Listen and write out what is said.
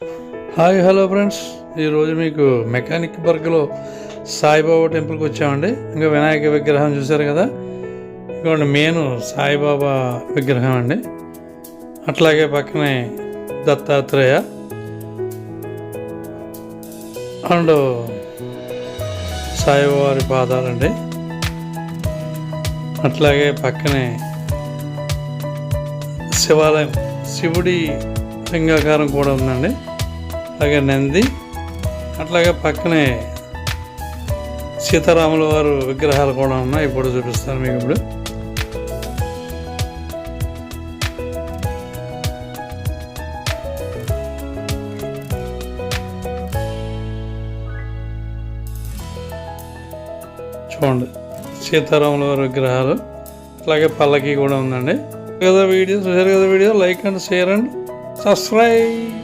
Hi hello friends, ఈరోజు మీకు mechanic బర్గ్లో Saibaba టెంపుల్కి వచ్చామండి. ఇంకా వినాయక విగ్రహం చూశారు కదా, ఇంకోండి మెయిన్ సాయిబాబా విగ్రహం అండి. అట్లాగే పక్కనే దత్తాత్రేయ అండ్ సాయిబాబా పాదాలండి. అట్లాగే పక్కనే శివాలయం, శివుడి లింగాకారం కూడా ఉందండి. అలాగే నంది, అట్లాగే పక్కనే సీతారాముల వారు విగ్రహాలు కూడా ఉన్నాయి. ఇప్పుడు చూపిస్తాను మీకు. ఇప్పుడు చూడండి, సీతారాముల వారి విగ్రహాలు, అలాగే పల్లకి కూడా ఉందండి. వీడియో చూసారు కదా, video like and share and subscribe.